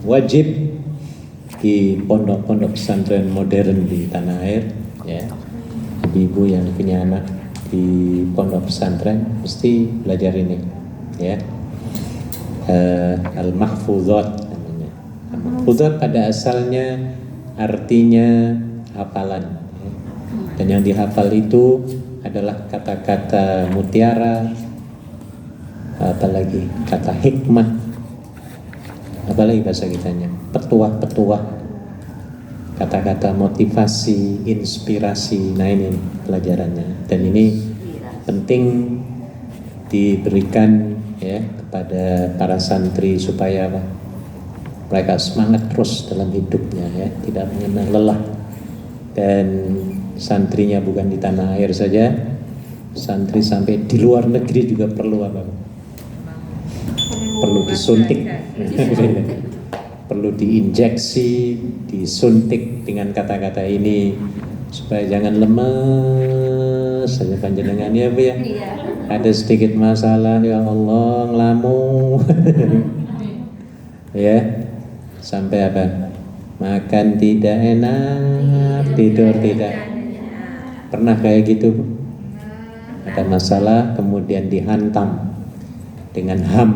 wajib di pondok-pondok pesantren modern di tanah air, ya. Ibu yang punya anak di pondok pesantren mesti belajar ini, ya. Al-mahfuzat namanya. Al-mahfuzat pada asalnya artinya hafalan, ya. Dan yang dihafal itu adalah kata-kata mutiara, apalagi kata hikmah, apalagi bahasa kitanya, petuah-petuah, kata-kata motivasi, inspirasi. Nah, ini pelajarannya, dan ini penting diberikan, ya, kepada para santri supaya mereka semangat terus dalam hidupnya, ya, tidak mengenal lelah. Dan santrinya bukan di tanah air saja, santri sampai di luar negeri juga perlu apa? Perlu disuntik, perlu diinjeksi, disuntik dengan kata-kata ini supaya jangan lemas saja panjenengan, ya Bu, ya. Ada sedikit masalah, ya Allah, ngelamun. Ya, sampai apa? Makan tidak enak, tidur tidak. Pernah kayak gitu, Bu? Ada masalah kemudian dihantam dengan ham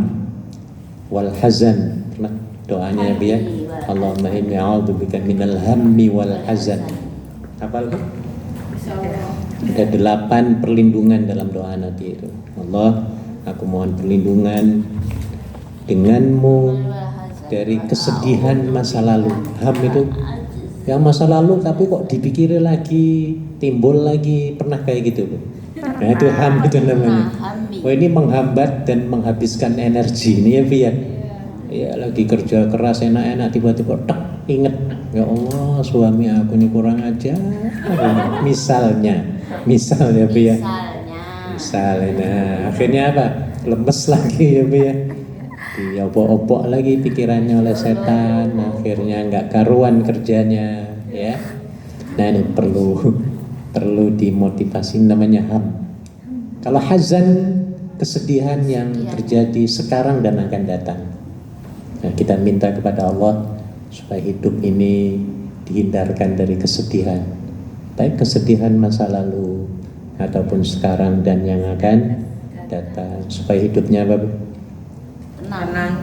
wal hazan. Pernah doanya, ya, Allahumma inni a'udzubika minal hammi wal hazan. Hafal? Ada 8 perlindungan dalam doa nanti itu. Allah, aku mohon perlindungan denganmu dari kesedihan masa lalu. Ham itu yang masa lalu tapi kok dipikir lagi, timbul lagi. Pernah kayak gitu, Bu? Nah, itu ham itu namanya. Oh, ini menghambat dan menghabiskan energi. Ini, ya, Bu, ya. Ya, lagi kerja keras enak-enak tiba-tiba tek inget, ya Allah, suami aku ini kurang ajar. Misalnya, ya, Bu, ya. Misalnya, akhirnya apa? Lemes lagi, ya, Bu, ya. Diobok-obok lagi pikirannya oleh setan, akhirnya nggak karuan kerjanya, ya. Nah, ini perlu dimotivasi, namanya ham. Kalau hazan, kesedihan yang terjadi sekarang dan akan datang. Nah, kita minta kepada Allah supaya hidup ini dihindarkan dari kesedihan, baik kesedihan masa lalu ataupun sekarang dan yang akan datang, supaya hidupnya apa?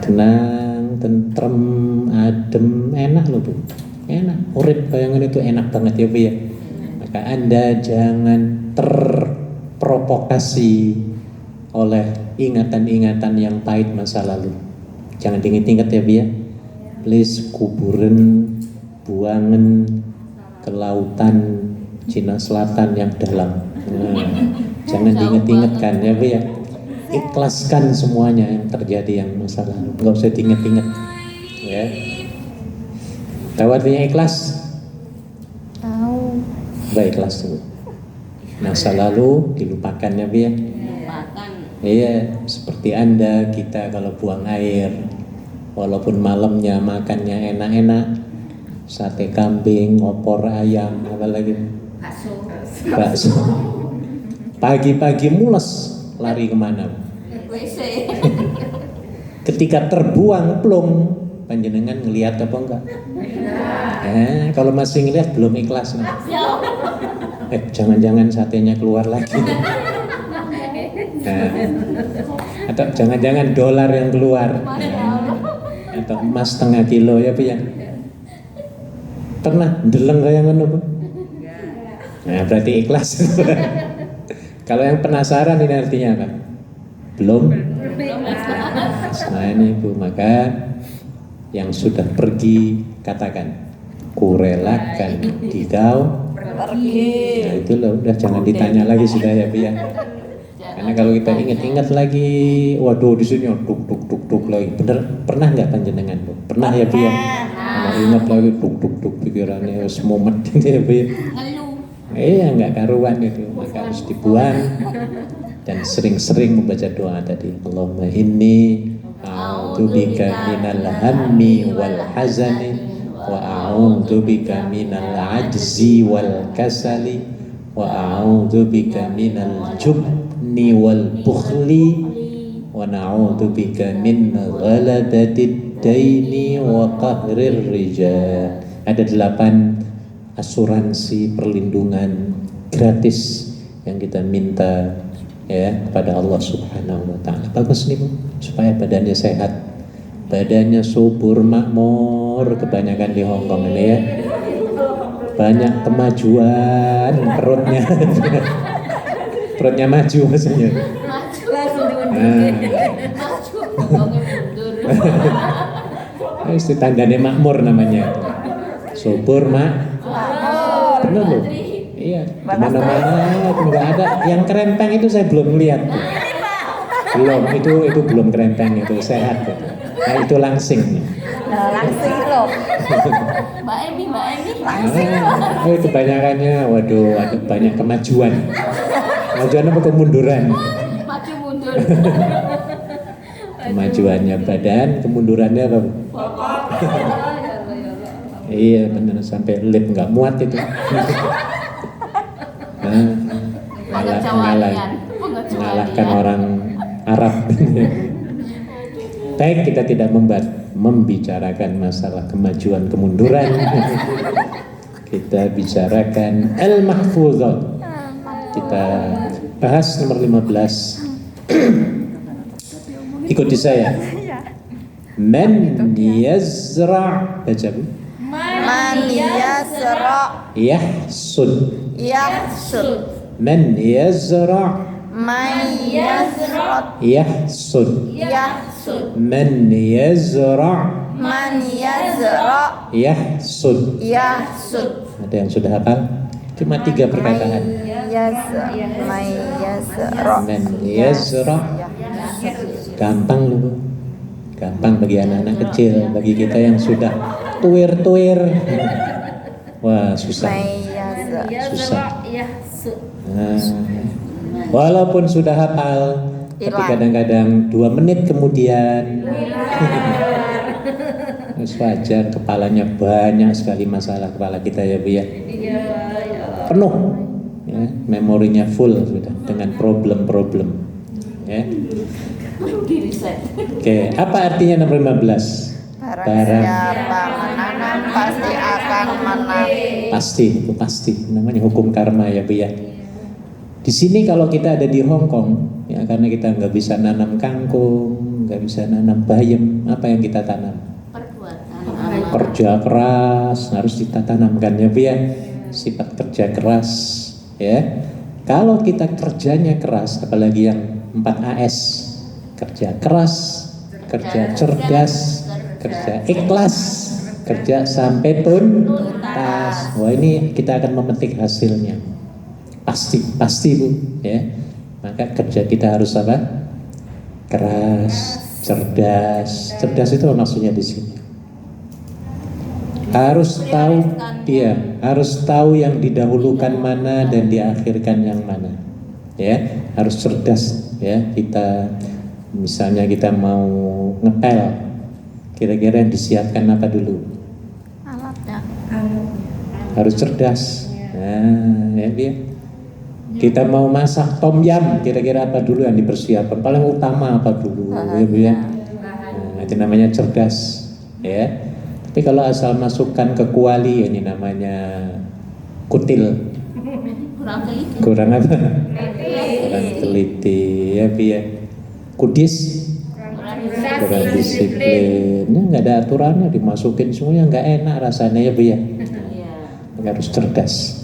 Tenang, tentrem, adem, enak loh, Bu. Enak, urip bayangan itu enak banget, ya, Bu, ya. Maka Anda jangan terprovokasi oleh ingatan-ingatan yang pahit masa lalu. Jangan diingat-ingat, ya, Bu, ya. Please, kuburan, buangan ke lautan Cina Selatan yang dalam. Nah, jangan diingat-ingatkan, ya, Bu, ya. Ikhlaskan semuanya yang terjadi yang masa lalu, nggak usah diingat-ingat, ya. Tahu artinya ikhlas? Tahu. Baik, ikhlas dulu. Masa lalu dilupakan, ya, Bu, ya. Iya, seperti Anda, kita kalau buang air, walaupun malamnya makannya enak-enak, sate kambing, opor ayam, apa lagi? Bakso. Pagi-pagi mules, lari kemana? Ketika terbuang plong, panjenengan ngelihat apa enggak? Kalau masih ngelihat belum ikhlas, nah. Jangan-jangan satenya keluar lagi. Nah, atau jangan-jangan dolar yang keluar, atau emas setengah kilo, ya, Bu, ya. Pernah deleng kayangan apa? Nah, berarti ikhlas. Kalau yang penasaran ini artinya apa? Belum. Nah, ini, Bu, maka yang sudah pergi katakan, kurelakan dikau pergi. Nah, itu loh, udah jangan ditanya lagi sudah, ya, Bu, ya. Karena kalau kita ingat-ingat lagi, waduh, di sini duk lagi. Bener, pernah nggak panjenengan, Bu? Pernah, ya, Bu, ya. Kalau ingat lagi duk pikirannya semumet ini, ya, Bu, ya. Iya, nggak karuan itu, maka harus dibuang dan sering-sering membaca doa tadi. Allahumma inni a'udzubika minal hammi wal hazani wa a'udzubika minal ajzi wal kasali wa a'udzubika minal jubni wal bukhli wa na'udzubika min ghalabatid daini wa qahrir rijal. Ada 8 asuransi perlindungan gratis yang kita minta ya kepada Allah Subhanahu wa taala. Bagus nih Bu, supaya badannya sehat, badannya subur makmur. Kebanyakan di Hong Kong ini ya, banyak kemajuan, perutnya maju maksudnya. Langsung diundurin. Itu tandanya makmur namanya. Subur mak. Benar loh. Iya. Mana-mana nggak ada. Yang kerempeng itu saya belum lihat. Belum. Itu belum kerempeng itu sehat. Nah, itu langsing. Langsing loh. Mbak Emi. Oh, kebanyakannya, waduh, ada banyak kemajuan. Kemajuan apa kemunduran? Maju mundur. Kemajuannya badan, kemundurannya apa? Iya benar, sampai lip nggak muat itu. Mengalahkan orang Arab. Baik, kita tidak membicarakan masalah kemajuan kemunduran. Kita bicarakan al-mahfuzat. Kita bahas nomor 15. Ikuti saya. Man yazra', baca Bu. Man yazra' Yahsud. Man yazra' Yahsud. Man yazra' Yahsud. Ada yang sudah hafal? Cuma 3 perkataan. Man yazra'. Gampang loh. Gampang bagi anak-anak kecil, bagi kita yang sudah tuir-tuir. Wah, susah. Nah, walaupun sudah hafal, tapi kadang-kadang 2 menit kemudian wajar, kepalanya banyak sekali masalah kepala kita ya Bu ya. Penuh ya, memorinya full sudah dengan problem-problem ya. Oke, apa artinya nomor 15? Barang siapa menanam pasti akan menanam. Pasti namanya hukum karma ya Bu ya. Di sini kalau kita ada di Hong Kong ya, karena kita nggak bisa nanam kangkung, nggak bisa nanam bayam, apa yang kita tanam? Kerja keras harus kita tanamkan ya Bu ya. Sifat kerja keras ya. Kalau kita kerjanya keras, apalagi yang 4 AS, kerja keras, kerja cerdas, kerja ikhlas, kerja sampai tuntas. Wah, ini kita akan memetik hasilnya. Pasti Bu ya. Maka kerja kita harus apa? Keras, cerdas. Cerdas itu maksudnya di sini. Harus tahu harus tahu yang didahulukan mana dan diakhirkan yang mana. Ya, harus cerdas ya. Kita misalnya kita mau ngepel, kira-kira yang disiapkan apa dulu? Alatnya. Harus cerdas. Nah, ya dia. Kita mau masak tom yum, kira-kira apa dulu yang dipersiapkan? Paling utama apa dulu? Ya Bu ya. Nah, itu namanya cerdas, ya. Tapi kalau asal masukkan ke kuali, ini namanya kutil. Kurang apa? Kurang teliti, ya Bu ya. Kudis. Kurang disiplin. Nggak ada aturannya, dimasukin semuanya nggak enak rasanya ya Bu ya. Harus cerdas.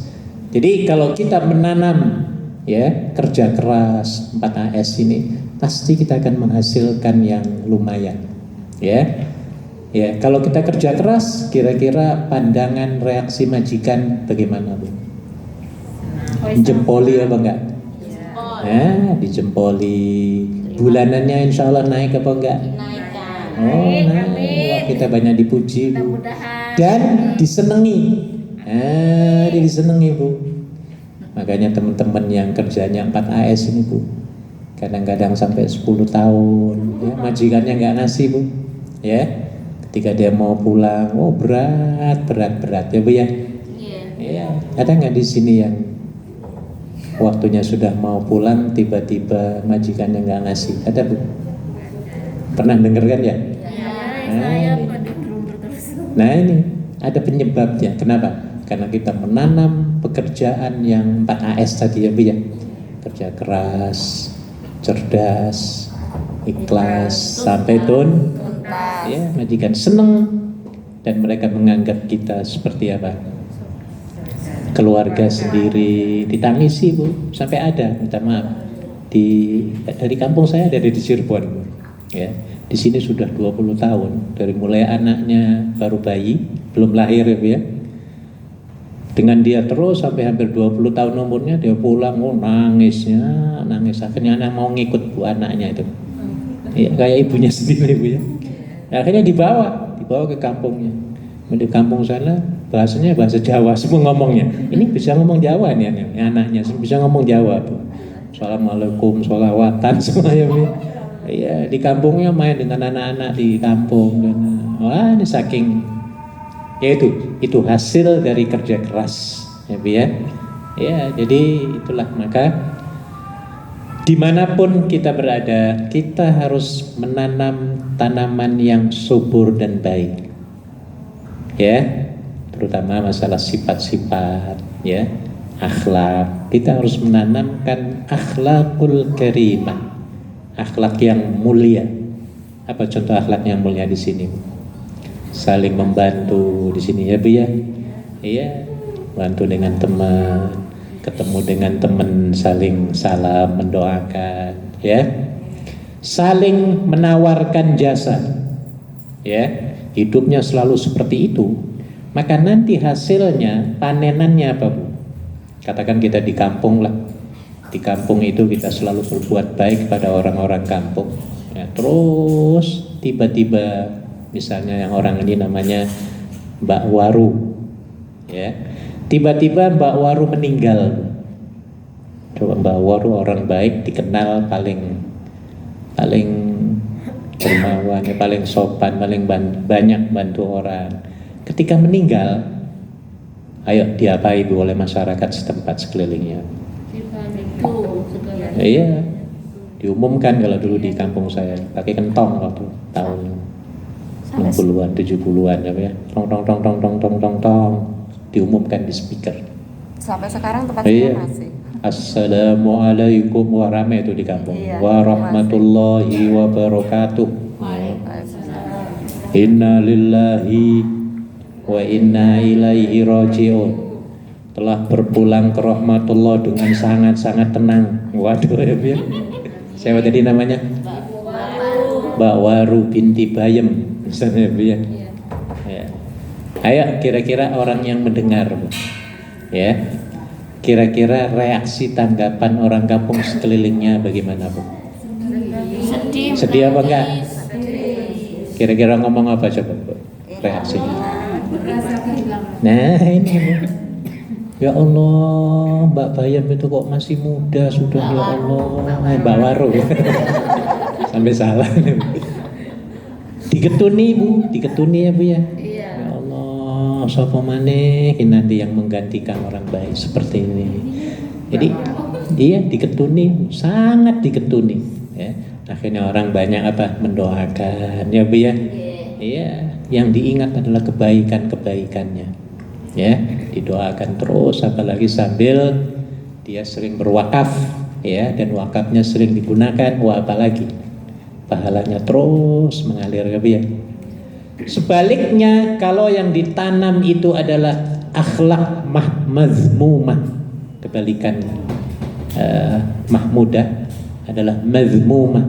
Jadi kalau kita menanam ya kerja keras 4 AS ini, pasti kita akan menghasilkan yang lumayan. Ya, kalau kita kerja keras, kira-kira pandangan reaksi majikan bagaimana Bu? Jempoli apa enggak? Dijempoli. Bulanannya insya Allah naik apa enggak? Oh, naik. Wah, kita banyak dipuji Bu. Dan disenangi. Dia disenangi Bu. Makanya teman-teman yang kerjanya 4 AS ini Bu, kadang-kadang sampai 10 tahun ya, majikannya nggak ngasih Bu ya. Ketika dia mau pulang, oh berat ya Bu ya. Iya. Ada nggak di sini yang waktunya sudah mau pulang tiba-tiba majikannya nggak ngasih? Ada Bu? Pernah dengar kan ya? saya pada drum terus. Nah ini ada penyebabnya. Kenapa? Karena kita menanam pekerjaan yang 4AS tadi ya Bu ya. Kerja keras, cerdas, ikhlas, sampai tuntas. ya, majikan seneng dan mereka menganggap kita seperti apa? Keluarga sendiri. Ditangisi Bu, sampai ada, minta maaf. Dari kampung saya ada di Cirebon Bu. Ya. Di sini sudah 20 tahun, dari mulai anaknya baru bayi, belum lahir ya Bu ya. Dengan dia terus sampai hampir 20 tahun umurnya, dia pulang, nangis, akhirnya anak mau ngikut Bu anaknya itu. Ya, kayak ibunya sendiri Bu ya. Akhirnya dibawa ke kampungnya. Di kampung sana bahasanya bahasa Jawa semua ngomongnya. Ini bisa ngomong Jawa nih anaknya, bisa ngomong Jawa Bu. Assalamualaikum, sholawatan semuanya Bu. Iya, di kampungnya main dengan anak-anak di kampung. Wah, ini saking ya itu hasil dari kerja keras ya Bu ya. Ya, jadi itulah, maka dimanapun kita berada, kita harus menanam tanaman yang subur dan baik ya, terutama masalah sifat-sifat ya, akhlak. Kita harus menanamkan akhlakul karimah, akhlak yang mulia. Apa contoh akhlak yang mulia di sini? Saling membantu di sini ya Bu ya. Iya, bantu dengan teman, ketemu dengan teman saling salam, mendoakan ya. Saling menawarkan jasa. Ya, hidupnya selalu seperti itu. Maka nanti hasilnya, panenannya apa Bu? Katakan kita di kampung lah. Di kampung itu kita selalu berbuat baik pada orang-orang kampung. Ya, terus tiba-tiba misalnya yang orang ini namanya Mbak Waru ya, tiba-tiba Mbak Waru meninggal. Coba Mbak Waru orang baik, dikenal paling dermawan, paling sopan, paling banyak bantu orang. Ketika meninggal, ayo diapai Bu oleh masyarakat setempat sekelilingnya? Iya, diumumkan kalau dulu di kampung saya pakai kentong waktu tahun 60-an, 70-an ya. Tong, diumumkan di speaker. Sampai sekarang tempatnya masih. Assalamualaikum warahmatullahi itu di kampung. Iya, Warahmatullahi wabarakatuh. Inna lillahi wa inna ilaihi raji'un. Telah berpulang ke rahmatullah dengan sangat-sangat tenang. Waduh ya biar. Siapa tadi namanya? Mbak Waru binti Bayem. Misalnya ya. Ya. Ayo kira-kira orang yang mendengar Bu. Ya, kira-kira reaksi tanggapan orang kampung sekelilingnya bagaimana Bu? Sedih apa enggak? Kira-kira ngomong apa coba Bu? Reaksinya. Nah ini Bu. Ya Allah, Mbak Bayem itu kok masih muda sudah, ya Allah. Mbak Waru. Sampai salah nih. Diketuni Bu, diketuni ya Bu ya. Ya Allah, sapa maneh nanti yang menggantikan orang baik seperti ini. Jadi iya diketuni, sangat diketuni ya. Akhirnya orang banyak apa? Mendoakan ya Bu ya. Iya, yang diingat adalah kebaikan-kebaikannya. Ya, didoakan terus, apalagi sambil dia sering berwakaf ya, dan wakafnya sering digunakan, wah apalagi pahalanya terus mengalir ya. Sebaliknya kalau yang ditanam itu adalah akhlak mazmumah, kebalikan mahmudah adalah mazmumah,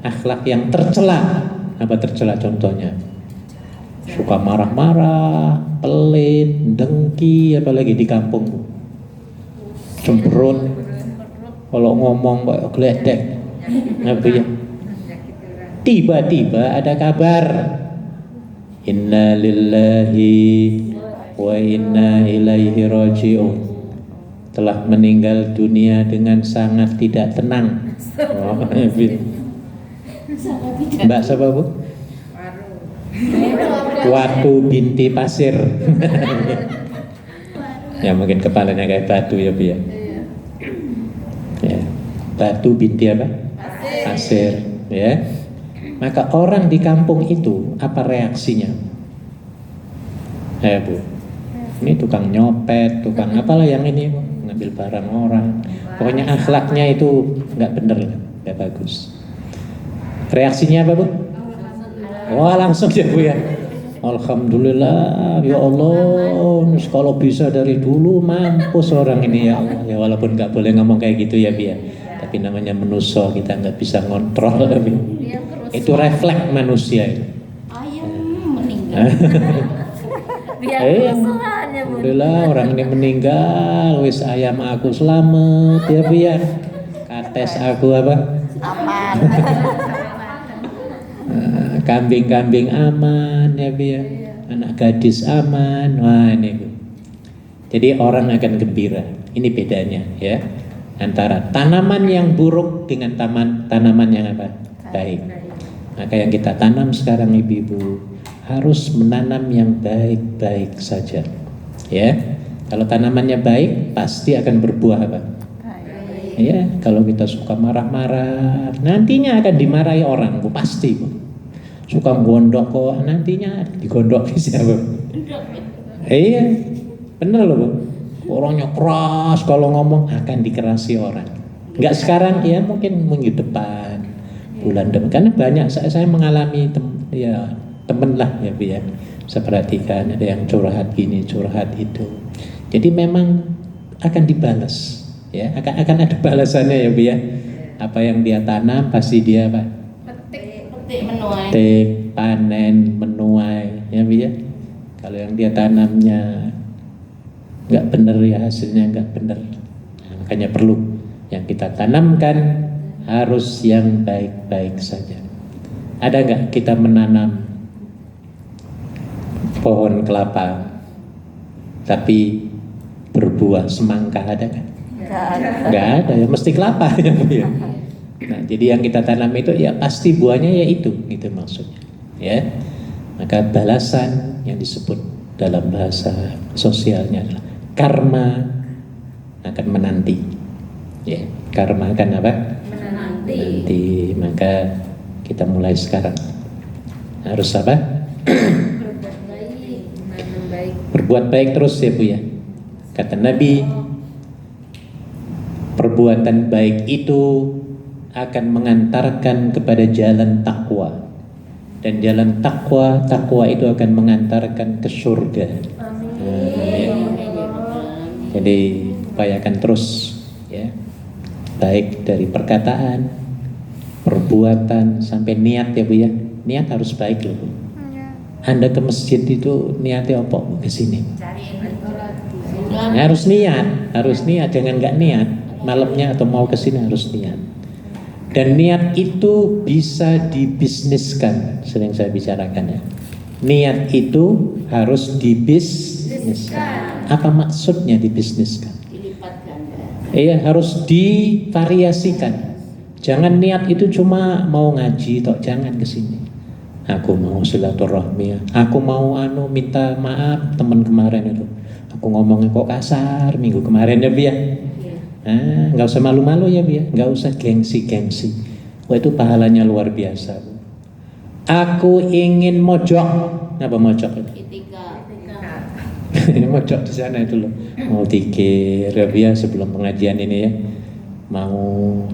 akhlak yang tercela. Apa tercela contohnya? Suka marah-marah, pelit, dengki, apalagi di kampung, cemberut, kalau ngomong kayak geledek, apa ya? Tiba-tiba ada kabar, inna lillahi wa inna ilaihi raji'un, telah meninggal dunia dengan sangat tidak tenang. Oh, Mbak siapa Bu? Watu binti Pasir. Ya mungkin kepalanya kayak batu ya Bu ya. Ya. Batu binti apa? Pasir ya. Maka orang di kampung itu apa reaksinya? Bu, ini tukang nyopet, tukang apalah yang ini ngambil barang orang. Pokoknya akhlaknya itu nggak bener, nggak bagus. Reaksinya apa, Bu? Wah, langsung ya, Bu ya. Alhamdulillah, ya Allah, kalau bisa dari dulu mampus orang ini ya Allah. Ya walaupun nggak boleh ngomong kayak gitu ya, Bi ya. Tapi namanya manusia, kita nggak bisa ngontrol. Tapi itu refleks manusia itu. Ayam meninggal. Biar kerusuhannya, Bu. Alhamdulillah orang ini meninggal, wis ayam aku selamat ya, Bi ya. Kates aku apa? Aman. Kambing-kambing aman ya, Bi ya. Anak gadis aman. Wah ini, Bu. Jadi orang akan gembira. Ini bedanya ya, antara tanaman yang buruk dengan tanaman yang apa? Baik. Maka yang kita tanam sekarang, ibu-ibu, harus menanam yang baik-baik saja ya. Kalau tanamannya baik pasti akan berbuah apa? Baik. Ya, kalau kita suka marah-marah nantinya akan dimarahi orang, Bu, pasti, Bu. Suka gondok kok nantinya digondok siapa? Iya, bener loh, Bu. Orangnya keras, kalau ngomong akan dikerasi orang. Enggak sekarang ya, mungkin minggu depan, bulan depan. Karena banyak saya mengalami temen lah ya, Bu ya. Saya perhatikan ada yang curhat gini, curhat itu. Jadi memang akan dibalas ya, akan ada balasannya ya, Bu ya. Apa yang dia tanam pasti dia apa? Petik menuai. Petik, panen, menuai ya, Bu ya. Kalau yang dia tanamnya nggak benar ya, hasilnya nggak benar. Nah, makanya perlu yang kita tanamkan harus yang baik-baik saja. Ada nggak kita menanam pohon kelapa tapi berbuah semangka, ada kan? Nggak ada ya, mesti kelapa ya, Bu ya. Nah, jadi yang kita tanam itu ya pasti buahnya ya itu, gitu maksudnya ya. Maka balasan yang disebut dalam bahasa sosialnya adalah karma akan menanti ya. Karma akan apa? Menanti. Maka kita mulai sekarang harus apa? Berbuat baik terus ya, Bu ya. Kata Nabi, perbuatan baik itu akan mengantarkan kepada jalan takwa, dan jalan takwa itu akan mengantarkan ke surga. Amin. Jadi upayakan terus ya, baik dari perkataan, perbuatan sampai niat ya, Bu ya. Niat harus baik loh, Bu. Anda ke masjid itu niatnya apa? Ke sini. Harus niat, jangan nggak niat. Malamnya atau mau ke sini harus niat. Dan niat itu bisa dibisniskan, sering saya bicarakan ya. Niat itu harus dibisniskan. Apa maksudnya dibisniskan? Dilipat ganda. Iya, harus divariasikan. Jangan niat itu cuma mau ngaji tok, jangan ke sini. Aku mau silaturahmi, aku mau minta maaf teman kemarin itu. Aku ngomongnya kok kasar minggu kemarin ya, Bu ya. Nggak usah malu-malu ya, Bu ya. Nggak usah gengsi-gengsi. Wah, itu pahalanya luar biasa, Bu. Aku ingin mojok. Apa mojok itu? Itikaf. Mojok di sana itu loh. Mau dikir ya, Bu ya, sebelum pengajian ini ya. Mau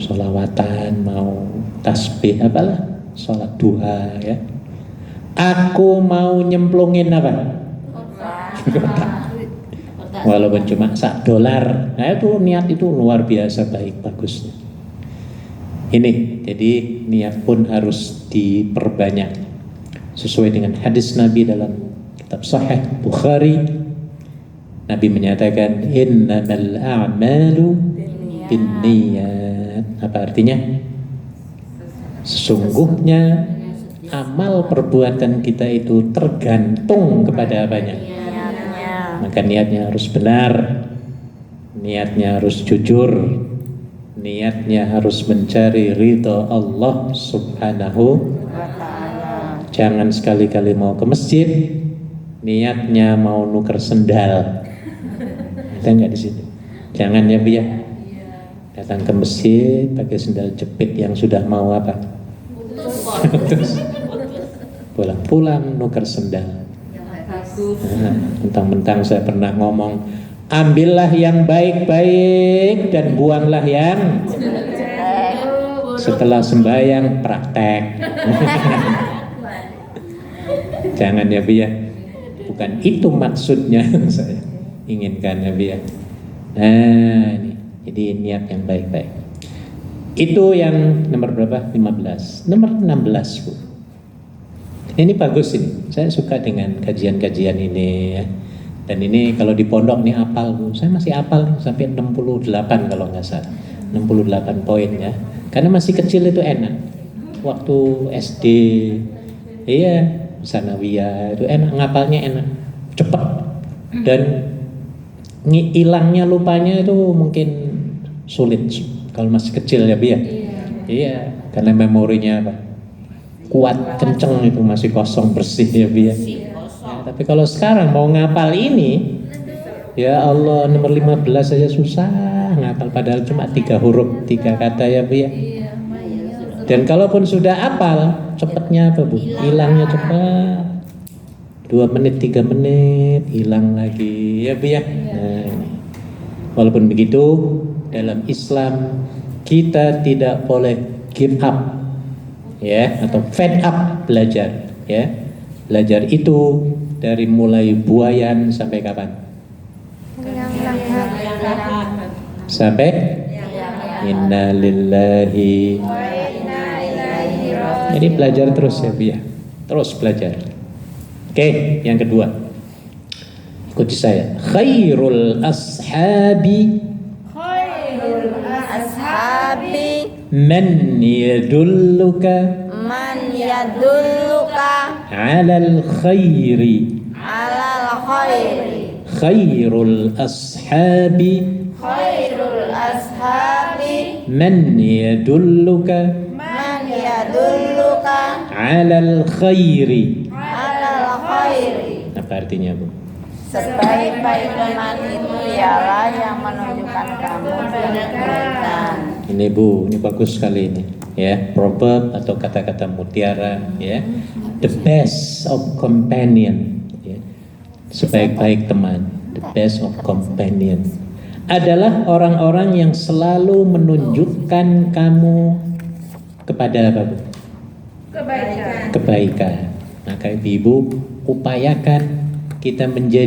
sholawatan, mau tasbih, apalah, sholat duha ya. Aku mau nyemplungin apa? Kotak. Walaupun cuma $1. Nah itu niat itu luar biasa baik bagusnya. Ini jadi niat pun harus diperbanyak sesuai dengan hadis Nabi dalam kitab Sahih Bukhari. Nabi menyatakan innamal a'malu binniyat. Apa artinya? Sesungguhnya amal perbuatan kita itu tergantung kepada apanya? Maka niatnya harus benar, niatnya harus jujur, niatnya harus mencari ridha Allah Subhanahu wa ta'ala. Jangan sekali-kali mau ke masjid niatnya mau nuker sendal. Ada nggak di situ? Jangan ya, Bu ya. Datang ke masjid pakai sendal jepit yang sudah mau apa? Terus pulang-pulang nuker sendal. Mentang-mentang saya pernah ngomong, ambillah yang baik-baik dan buanglah yang. Setelah sembahyang praktek. Jangan ya Bi ya. Bukan itu maksudnya saya inginkan ya Bi ya. Nah ini, jadi niat yang baik-baik. Itu yang nomor berapa? 15. Nomor 16 Bu. Ini bagus ini. Saya suka dengan kajian-kajian ini ya. Dan ini kalau di pondok nih hafal Bu. Saya masih hafal sampai 68 kalau nggak salah. 68 poin ya. Karena masih kecil itu enak. Waktu SD, iya, sanawiyah itu enak, ngapalnya enak, cepat. Dan hilangnya lupanya itu mungkin sulit kalau masih kecil ya Bi ya. Iya, karena memorinya apa? Kuat, kenceng itu masih kosong bersih ya Bi ya. Tapi kalau sekarang mau ngapal ini, ya Allah nomor 15 saja susah ngapal padahal cuma 3 huruf, 3 kata ya Bu ya. Dan kalaupun sudah hafal, cepatnya apa Bu? Hilangnya cepat. 2 menit, 3 menit, hilang lagi ya Bu ya. Nah, ini. Walaupun begitu, dalam Islam kita tidak boleh give up ya, atau fed up belajar ya. Belajar itu dari mulai buayan sampai kapan? Sampai inna lillahi. Jadi belajar terus ya Bu ya. Terus belajar. Oke, yang kedua. Ikuti saya. Khairul ashabi man yadulluka alal khairi. Khairul ashabi man yadulluka alal khairi. Apa artinya Bu? Sebaik-baik teman itu ialah yang menunjukkan kamu pada kebaikan. Ini Bu, ini bagus sekali ini ya, proverb atau kata-kata mutiara ya. The best of companion ya. Sebaik-baik teman, the best of companion adalah orang-orang yang selalu menunjukkan kamu kepada apa Bu? Kebaikan. Maka Ibu upayakan kita menjadi